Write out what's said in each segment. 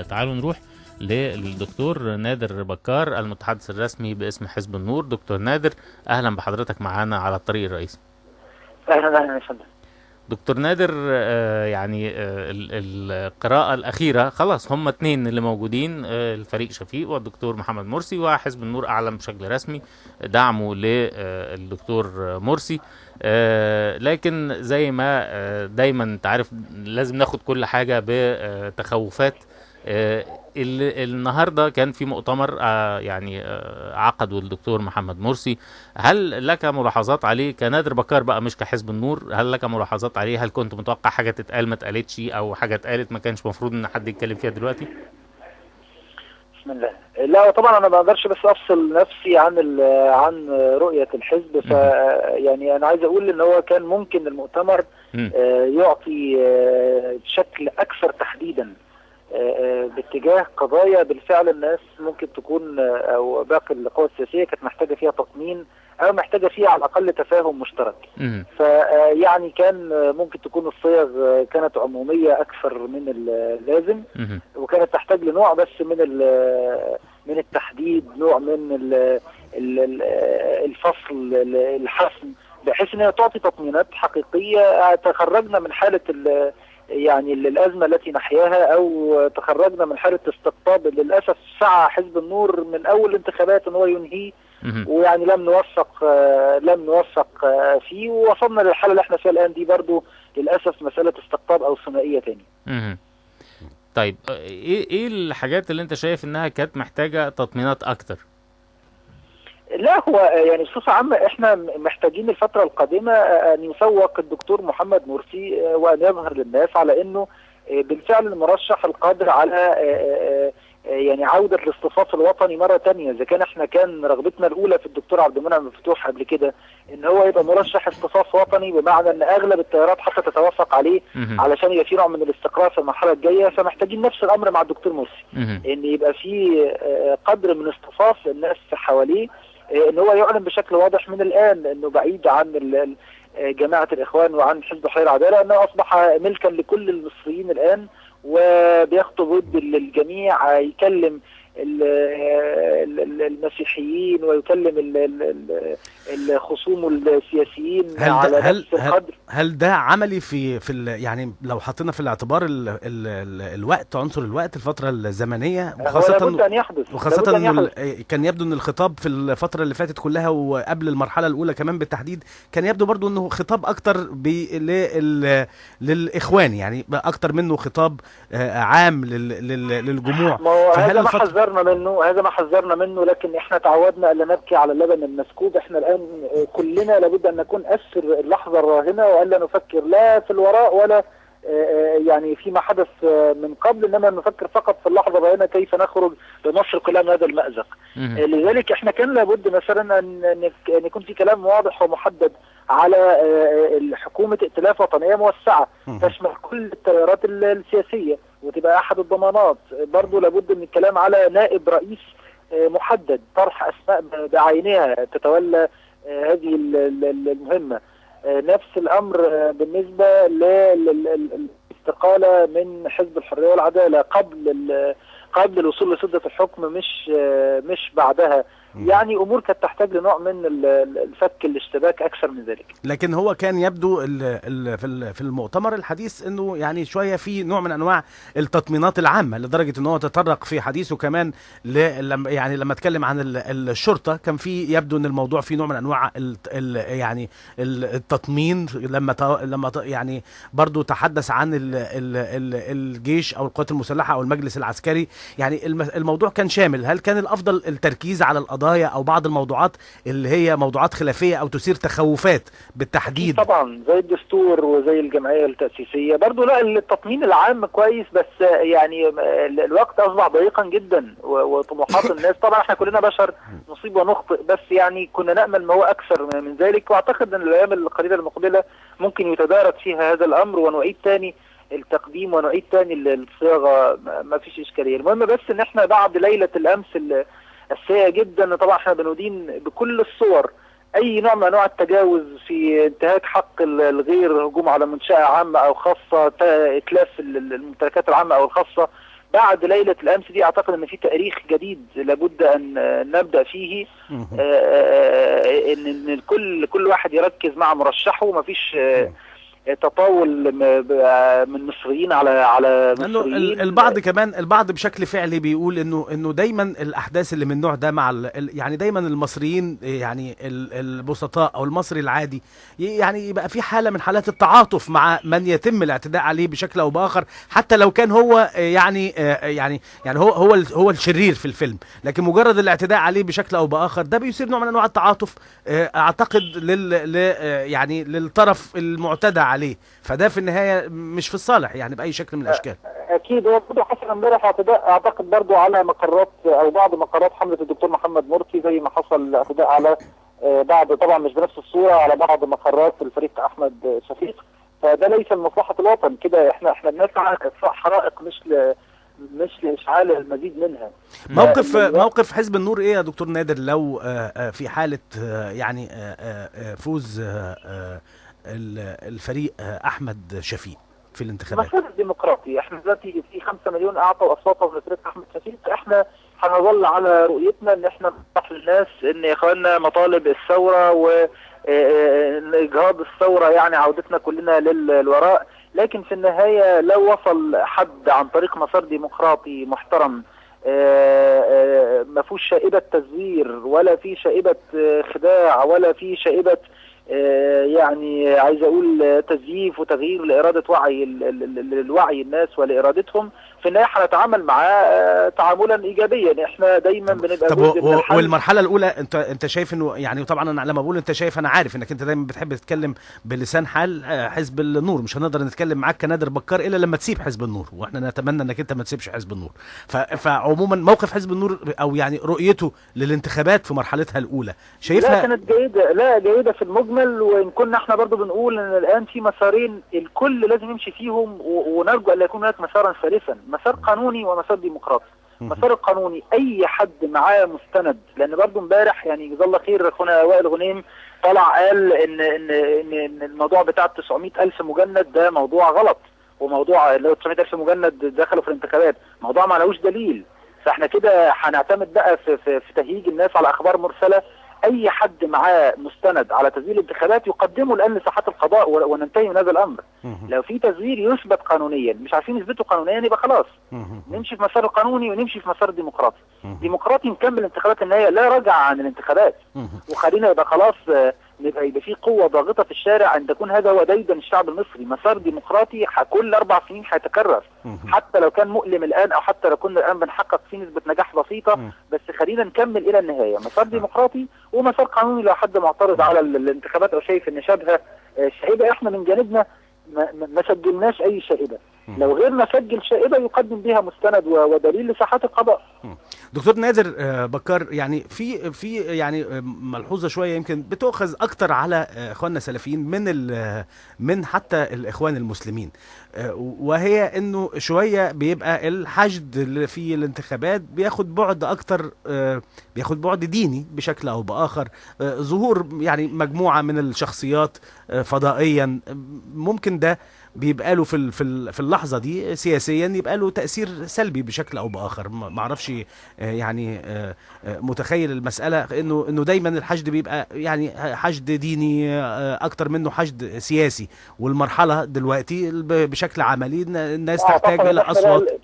تعالوا نروح للدكتور نادر بكار المتحدث الرسمي باسم حزب النور. دكتور نادر، اهلا بحضرتك معانا على الطريق الرئيسي. اهلا اهلا يا فندم. دكتور نادر، القراءة الأخيرة خلاص هم اتنين اللي موجودين، الفريق شفيق والدكتور محمد مرسي، وحزب النور أعلن بشكل رسمي دعمه للدكتور مرسي. لكن زي ما دايما انت عارف لازم ناخد كل حاجة بتخوفات. النهارده كان في مؤتمر عقده الدكتور محمد مرسي. هل لك ملاحظات عليه كنادر بكار بقى مش كحزب النور؟ هل لك ملاحظات عليه؟ هل كنت متوقع حاجه تتقال ما اتقالتش، او حاجه اتقالت ما كانش مفروض ان حد يتكلم فيها دلوقتي؟ بسم الله. لا طبعا انا ما اقدرش بس افصل نفسي عن رؤيه الحزب. ف يعني انا عايز اقول ان هو كان ممكن المؤتمر يعطي بشكل اكثر تحديدا باتجاه قضايا بالفعل الناس ممكن تكون او باقي القوى السياسيه كانت محتاجه فيها تطمين او محتاجه فيها على الاقل تفاهم مشترك. فيعني كان ممكن تكون الصيغ كانت عموميه اكثر من اللازم، وكانت تحتاج لنوع بس من التحديد، نوع من الفصل، الحسم، بحيث انها تعطي تطمينات حقيقيه. تخرجنا من حاله يعني الأزمة التي نحياها، أو تخرجنا من حالة استقطاب للأسف سعى حزب النور من أول الانتخابات أنه ينهي، ويعني لم نوفق فيه، ووصلنا للحالة اللي احنا فيها الآن دي برضو للأسف مسألة استقطاب أو ثنائية تاني. طيب ايه الحاجات اللي انت شايف انها كانت محتاجة تطمينات أكتر؟ لا هو يعني بصفة عامة احنا محتاجين الفترة القادمة ان يسوق الدكتور محمد مرسي وان يظهر للناس على انه بالفعل المرشح القادر على يعني عودة الاصطفاف الوطني مرة تانية. اذا كان رغبتنا الاولى في الدكتور عبد المنعم مفتوح قبل كده ان هو يبقى مرشح اصطفاف وطني، بمعنى ان اغلب التيارات حتى تتوافق عليه علشان يبقى في نوع من الاستقرار في المرحلة الجاية، فمحتاجين نفس الامر مع الدكتور مرسي، ان يبقى في قدر من اصطفاف الناس حواليه، ان هو يعلن بشكل واضح من الان انه بعيد عن جماعة الاخوان وعن حزب الحرية والعدالة، انه اصبح ملكا لكل المصريين الان وبيخطب ود للجميع، يكلم المسيحيين ويكلم الخصوم السياسيين على نفس القدر. هل ده عملي في يعني لو حطينا في الاعتبار الوقت، عنصر الوقت، الفترة الزمنية، وخاصة انه كان يبدو ان الخطاب في الفترة اللي فاتت كلها وقبل المرحلة الاولى كمان بالتحديد كان يبدو برضو انه خطاب اكتر للاخوان، يعني اكتر منه خطاب عام للجموع. هذا ما حذرنا منه، لكن احنا تعودنا الا نبكي على اللبن المسكوب. احنا الان كلنا لابد ان نكون اسر اللحظه الراهنه، والا نفكر لا في الوراء ولا يعني فيما حدث من قبل، انما نفكر فقط في اللحظه الراهنه كيف نخرج بمصر كلها من هذا المأزق. لذلك احنا كان لابد مثلا ان يكون في كلام واضح ومحدد على حكومه ائتلاف وطنيه موسعه تشمل كل التيارات السياسيه وتبقى احد الضمانات. برضو لابد من الكلام على نائب رئيس محدد، طرح اسماء بعينها تتولى هذه المهمة. نفس الامر بالنسبة للاستقالة من حزب الحرية والعدالة قبل الوصول لسدة الحكم، مش بعدها. يعني امور كانت تحتاج لنوع من الفك الاشتباك اكثر من ذلك. لكن هو كان يبدو في المؤتمر الحديث انه يعني شويه في نوع من انواع التطمينات العامه، لدرجه انه هو تطرق في حديثه كمان يعني لما اتكلم عن الشرطه كان في يبدو ان الموضوع فيه نوع من انواع يعني التطمين، لما يعني برضو تحدث عن الجيش او القوات المسلحه او المجلس العسكري. يعني الموضوع كان شامل. هل كان الافضل التركيز على القضايا او بعض الموضوعات اللي هي موضوعات خلافيه او تثير تخوفات بالتحديد؟ طبعا زي الدستور وزي الجمعيه التاسيسيه برضو. لا التطمين العام كويس، بس يعني الوقت اصبح ضيقا جدا وطموحات الناس طبعا احنا كلنا بشر نصيب ونخطئ، بس يعني كنا نامل ما هو اكثر من ذلك. واعتقد ان الايام القليله المقبله ممكن يتدارك فيها هذا الامر ونعيد تاني التقديم ونعيد تاني الصياغه، ما فيش اشكاليه. المهم بس ان احنا بعد ليله الامس السيئة جدا طبعا احنا بندين بكل الصور اي نوع من انواع التجاوز في انتهاك حق الغير، هجوم على منشأة عامة او خاصة، اتلاف الممتلكات العامة او الخاصة، بعد ليلة الأمس دي أعتقد أن في تاريخ جديد لابد أن نبدأ فيه، إن كل واحد يركز مع مرشحه، ومفيش تطاول من مصريين على مصريين. البعض بشكل فعلي بيقول انه دايما الاحداث اللي من النوع ده مع يعني دايما المصريين، يعني البسطاء او المصري العادي، يعني يبقى في حاله من حالات التعاطف مع من يتم الاعتداء عليه بشكل او باخر، حتى لو كان هو يعني هو الشرير في الفيلم، لكن مجرد الاعتداء عليه بشكل او باخر ده بيصير نوع من انواع التعاطف، اعتقد يعني للطرف المعتدى عليه، فده في النهايه مش في الصالح يعني باي شكل من الاشكال. اكيد. هو برضه حصل امبارح اعتداء اعتقد برضه على مقرات او بعض مقرات حمله الدكتور محمد مرسي، زي ما حصل اعتداء على بعض، طبعا مش بنفس الصوره، على بعض مقرات الفريق احمد شفيق. فده ليس لمصلحه الوطن، كده احنا بنسعى لاطفاء حرائق مش لاشعال المزيد منها. موقف حزب النور ايه يا دكتور نادر لو في حاله يعني فوز الفريق احمد شفيق في الانتخابات؟ مسار ديمقراطي. احنا دلوقتي في 5 مليون اعطوا اصواتهم لفريق احمد شفيق، احنا هنظل على رؤيتنا ان احنا نوضح للناس ان يا اخواننا مطالب الثوره واجهاض الثوره يعني عودتنا كلنا للوراء، لكن في النهايه لو وصل حد عن طريق مسار ديمقراطي محترم ما فيهوش شائبه تزوير ولا في شائبه خداع ولا في شائبه يعني عايز اقول تزييف وتغيير لإرادة الوعي الناس ولإرادتهم، في النهاية هنتعامل معاه تعاملا ايجابيا. احنا دايما بنبقى جزء من الحل. والمرحله الاولى انت شايف انه يعني، طبعا انا لما بقول انت شايف انا عارف انك انت دايما بتحب تتكلم بلسان حال حزب النور، مش هنقدر نتكلم معاك كنادر بكار الا لما تسيب حزب النور، واحنا نتمنى انك انت ما تسيبش حزب النور. فعموما موقف حزب النور او يعني رؤيته للانتخابات في مرحلتها الاولى شايفها؟ لا كانت جيده، جيده في المجمل، وان كنا احنا برضو بنقول ان الان في مسارين الكل لازم يمشي فيهم، ونرجو ان يكون هناك مسارا ثالثا، مسار قانوني ومسار ديمقراطي. مسار القانوني اي حد معاه مستند، لان برضو امبارح يعني جزاه الله خير اخونا وائل غنيم طلع قال ان الموضوع بتاع 900,000 مجند ده موضوع غلط، وموضوع اللي هو 900,000 مجند دخلوا في الانتخابات موضوع ما لهوش دليل. فاحنا كده هنعتمد بقى في تهييج الناس على اخبار مرسله. اي حد معاه مستند على تزوير الانتخابات يقدمه الان لساحات القضاء وننتهي من هذا الامر. لو في تزوير يثبت قانونيا، مش عارفين نثبته قانونيا، يبقى خلاص نمشي في مسار القانوني ونمشي في مسار الديمقراطي. ديمقراطي نكمل انتخابات النهائيه، لا رجع عن الانتخابات، وخلينا يبقى خلاص يبقى في قوه ضاغطه في الشارع ان تكون هذا هو ديدن الشعب المصري. مسار ديمقراطي كل 4 سنين هيتكرر، حتى لو كان مؤلم الان او حتى لو كنا الان بنحقق فيه نسبه نجاح بسيطه، بس خلينا نكمل الى النهايه. مسار ديمقراطي ومسار قانوني. لو حد معترض على الانتخابات او شايف ان شبهه شائبه، احنا من جانبنا ما سجلناش اي شائبه. لو غيرنا سجل شائبه يقدم بها مستند ودليل لساحات القضاء. دكتور نادر بكار، يعني في يعني ملحوظه شويه يمكن بتؤخذ اكتر على اخواننا السلفيين من حتى الاخوان المسلمين، وهي انه شويه بيبقى الحشد في الانتخابات بياخد بعد اكتر، بياخد بعد ديني بشكل او باخر، ظهور يعني مجموعه من الشخصيات فضائيا، ممكن ده بيبقى له في اللحظه دي سياسيا يبقى له تاثير سلبي بشكل او باخر. ما اعرفش يعني متخيل المساله انه دايما الحشد بيبقى يعني حشد ديني اكتر منه حشد سياسي، والمرحله دلوقتي بشكل عملي الناس تحتاج الى اصوات.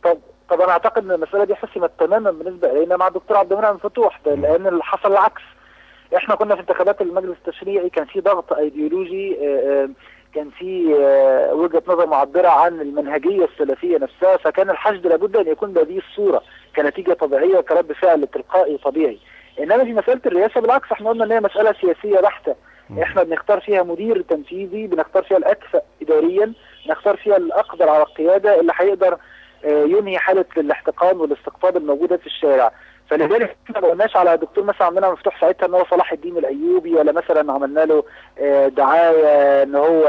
طب انا اعتقد ان المساله دي حسمت تماما بالنسبه الينا مع الدكتور عبد المنعم فتوح، لان اللي حصل العكس. احنا كنا في انتخابات المجلس التشريعي كان في ضغط ايديولوجي، كان في وجهة نظر معبرة عن المنهجية السلفية نفسها، فكان الحشد لابد أن يكون بهذه الصورة كنتيجة طبيعية وكرد فعل تلقائي طبيعي. إنما في مسألة الرئاسة بالعكس، احنا قلنا إن هي مسألة سياسية بحتة، احنا بنختار فيها مدير تنفيذي، بنختار فيها الأكفأ إداريا، نختار فيها الأقدر على القيادة، اللي هيقدر ينهي حالة الاحتقان والاستقطاب الموجودة في الشارع. فلذلك احنا ما قلناش على دكتور مثلا عملنا مفتوح ساعتها ان هو صلاح الدين الايوبي، ولا مثلا عملنا له دعايه ان هو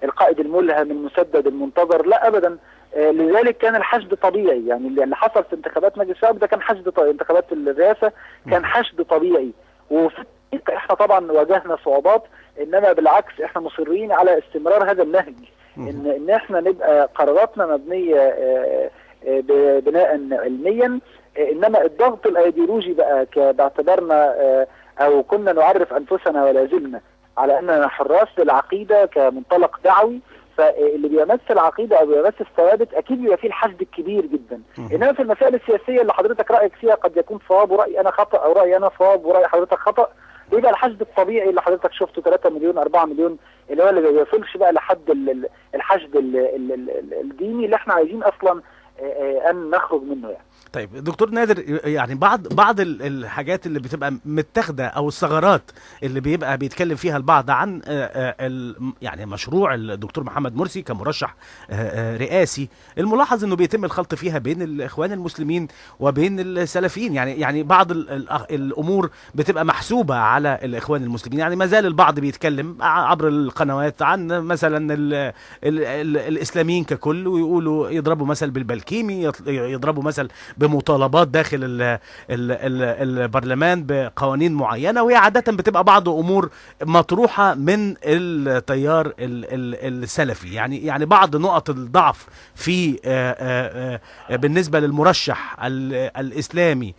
القائد الملهم المسدد المنتظر، لا ابدا. لذلك كان الحشد طبيعي، يعني اللي حصل في انتخابات مجلس الشعب ده كان حشد انتخابات الرئاسه كان حشد طبيعي. وفي احنا طبعا واجهنا صعوبات، انما بالعكس احنا مصرين على استمرار هذا النهج، ان احنا نبقى قراراتنا مبنيه بناء علميا. انما الضغط الايديولوجي بقى باعتبارنا او كنا نعرف انفسنا ولا زلنا على اننا حراس للعقيده كمنطلق دعوي، فاللي بيمثل عقيده او بيمثل ثوابت اكيد بيبقى فيه الحشد الكبير جدا. انما في المسائل السياسيه اللي حضرتك رايك فيها قد يكون صواب ورايي انا خطا، او رايي انا صواب وراي حضرتك خطا، بيبقى الحشد الطبيعي اللي حضرتك شفته 3 مليون 4 مليون، اللي هو اللي ما بيوصلش بقى لحد الحشد الديني اللي احنا عايزين اصلا ان نخرج منه يعني. طيب دكتور نادر، يعني بعض الحاجات اللي بتبقى متاخده او الثغرات اللي بيبقى بيتكلم فيها البعض عن يعني مشروع الدكتور محمد مرسي كمرشح رئاسي، الملاحظ انه بيتم الخلط فيها بين الاخوان المسلمين وبين السلفيين، يعني بعض الامور بتبقى محسوبه على الاخوان المسلمين. يعني ما زال البعض بيتكلم عبر القنوات عن مثلا الاسلاميين ككل، ويقولوا يضربوا مثل بالبلكيمي، يضربوا مثل بمطالبات داخل البرلمان بقوانين معينة، وهي عادة بتبقى بعض أمور مطروحة من التيار السلفي. يعني بعض نقط الضعف في بالنسبة للمرشح الإسلامي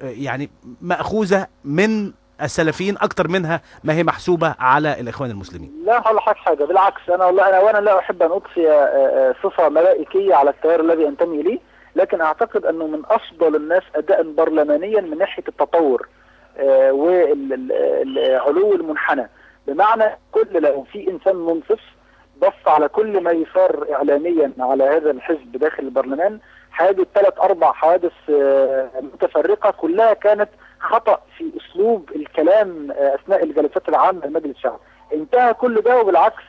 يعني مأخوذة من السلفيين أكتر منها ما هي محسوبة على الإخوان المسلمين. لا هقول لحضرتك حاجة، بالعكس أنا لا أحب أن أضفي صفة ملائكية على التيار الذي أنتمي إليه، لكن اعتقد انه من افضل الناس اداء برلمانيا من ناحيه التطور والعلو المنحنى. بمعنى لو في انسان منصف بص على كل ما يثار اعلاميا على هذا الحزب داخل البرلمان، حادث 3-4 حوادث متفرقه كلها كانت خطا في اسلوب الكلام اثناء الجلسات العامه لمجلس الشعب. انتهى كل ده وبالعكس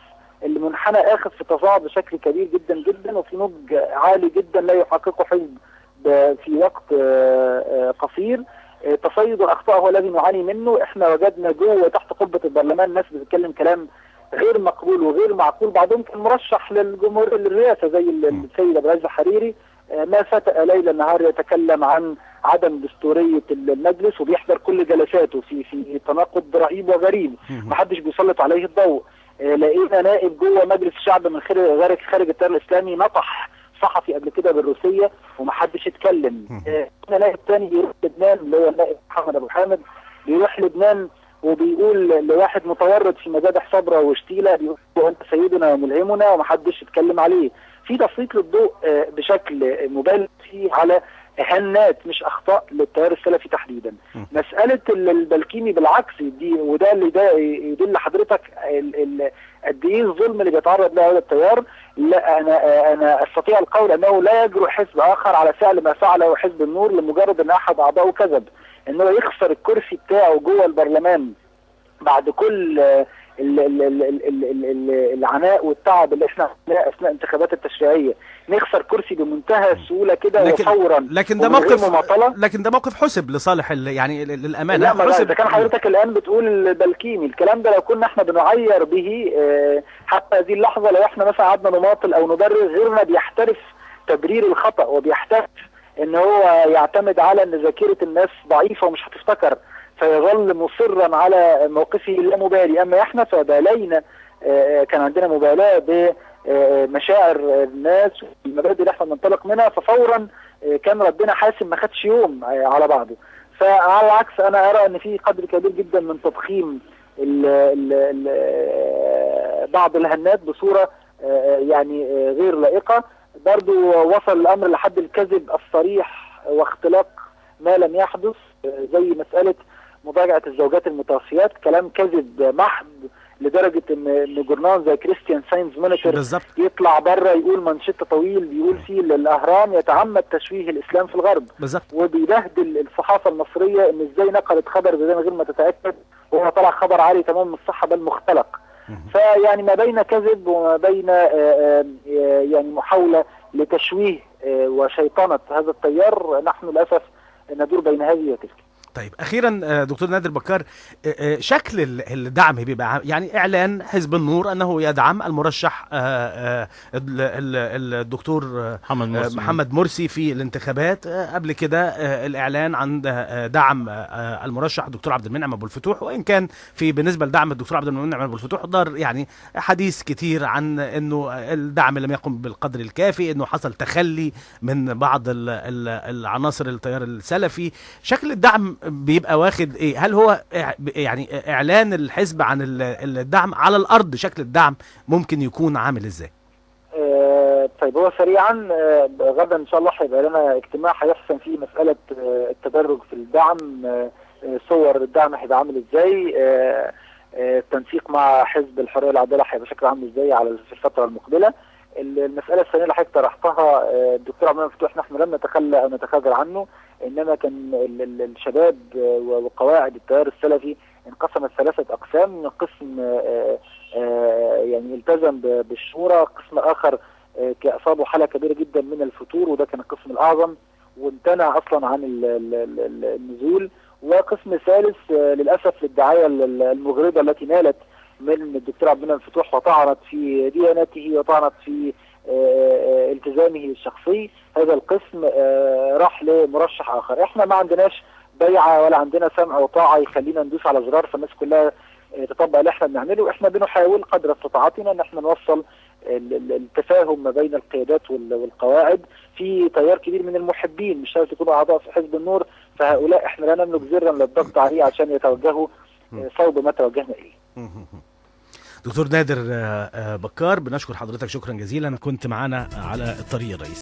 المنحنى اخذ في تصاعد بشكل كبير جدا جدا، وفي نضج عالي جدا لا يحققه حزب في وقت قصير. تصيد الاخطاء هو الذي نعاني منه. احنا وجدنا جوه تحت قبه البرلمان ناس بتتكلم كلام غير مقبول وغير معقول، بعضهم كان مرشح للجمهور للرئاسه زي السيد عبد العزيز الحريري، ما فتأ ليل نهار يتكلم عن عدم دستوريه المجلس وبيحضر كل جلساته في تناقض رهيب وغريب محدش بيسلط عليه الضوء. لقينا نائب جوه مجلس الشعب من خارج التيار الاسلامي نطح صحفي قبل كده بالروسيه ومحدش اتكلم. نائب تاني بيروح لبنان اللي هو النائب محمد ابو حامد، بيروح لبنان وبيقول لواحد متورط في مذابح صبرا وشتيله، بيقول انت سيدنا وملهمنا ومحدش اتكلم عليه. في تسليط للضوء بشكل مبالغ فيه على هنات مش اخطاء للتيار السلفي تحديدا. مساله البلكيمي بالعكس دي، وده اللي ده يدل حضرتك قد ايه الظلم اللي بيتعرض له هذا التيار. لا انا استطيع القول انه لا يجرؤ حزب اخر على فعل ما فعله حزب النور لمجرد ان احد اعضائه كذب، انه يخسر الكرسي بتاعه جوه البرلمان بعد كل العناء والتعب اللي احنا عملناه اثناء الانتخابات التشريعيه، نخسر كرسي بمنتهى السهوله كده وفورا. لكن ده موقف حسب لصالح يعني للامانه. لا حسب. اذا كان حضرتك الان بتقول بلكيمي، الكلام ده لو كنا احنا بنعير به حتى هذه اللحظه، لو احنا مثلا قعدنا نماطل او نبرر، غيرنا بيحترف تبرير الخطا وبيحترف ان هو يعتمد على ان ذاكره الناس ضعيفه ومش هتفتكر، فيظل مصرا على موقفه اللامبالي. اما احنا فبالينا كان عندنا مبالاه بمشاعر الناس والمبادئ اللي احنا بننطلق منها، ففورا كان ردنا حاسم ما خدش يوم على بعضه. فعلى العكس انا ارى ان في قدر كبير جدا من تضخيم بعض الهنات بصوره يعني غير لائقه. برضو وصل الامر لحد الكذب الصريح واختلاق ما لم يحدث، زي مساله مراجعه الزوجات المتوفيات، كلام كذب محض لدرجه ان جورنال زي كريستيان ساينز مونيتور يطلع بره يقول منشط طويل بيقول فيه الاهرام يتعمد تشويه الاسلام في الغرب بالزبط. وبيبهدل الصحافه المصريه ان ازاي نقلت خبر زي من غير ما تتاكد، وهو طلع خبر عالي تمام من الصحه بل مختلق. فيعني ما بين كذب وما بين يعني محاوله لتشويه وشيطنه هذا التيار، نحن للاسف ندور بين هذه وتلك. طيب اخيرا دكتور نادر بكار، شكل الدعم بيبقى يعني اعلان حزب النور انه يدعم المرشح الدكتور محمد مرسي في الانتخابات. قبل كده الاعلان عن دعم المرشح الدكتور عبد المنعم ابو الفتوح، وان كان في بالنسبه لدعم الدكتور عبد المنعم ابو الفتوح دار يعني حديث كتير عن انه الدعم لم يقم بالقدر الكافي، انه حصل تخلي من بعض العناصر التيار السلفي. شكل الدعم بيبقى واخد ايه؟ هل هو يعني اعلان الحزب عن الدعم على الارض، شكل الدعم ممكن يكون عامل ازاي؟ طيب هو سريعا غدا ان شاء الله هيبقى لنا اجتماع هيحسم فيه مساله التدرج في الدعم، صور الدعم هيبقى عامل ازاي، التنسيق مع حزب الحريه والعداله هيبقى شكله عامل ازاي في الفتره المقبله. المساله الثانيه اللي حضرتك طرحتها الدكتور عبد المنعم فتوح، نحن لم نتخلى او نتخاذل عنه، انما كان الشباب وقواعد التيار السلفي انقسمت 3 اقسام. قسم يعني التزم بالشورى، قسم اخر اصابه حاله كبيره جدا من الفتور وده كان القسم الاعظم وامتنع اصلا عن النزول، وقسم ثالث للاسف للدعايه المغرضه التي نالت من الدكتور عبد المنعم فتوح وطعنت في ديانته وطعنت في التزامه الشخصي. هذا القسم راح لمرشح اخر. احنا ما عندناش بيعه ولا عندنا سمع وطاعه يخلينا ندوس على زرار فالناس كلها تطبق اللي احنا بنعمله. احنا بنحاول قدر استطاعتنا ان احنا نوصل التفاهم ما بين القيادات والقواعد. في تيار كبير من المحبين مش شرط يكونوا اعضاء في حزب النور، فهؤلاء احنا لا نملك زرا للضغط عليه عشان يتوجهوا صوب ما توجهنا اليه. دكتور نادر بكار، بنشكر حضرتك شكرا جزيلا، كنت معنا على الطريق الرئيسي.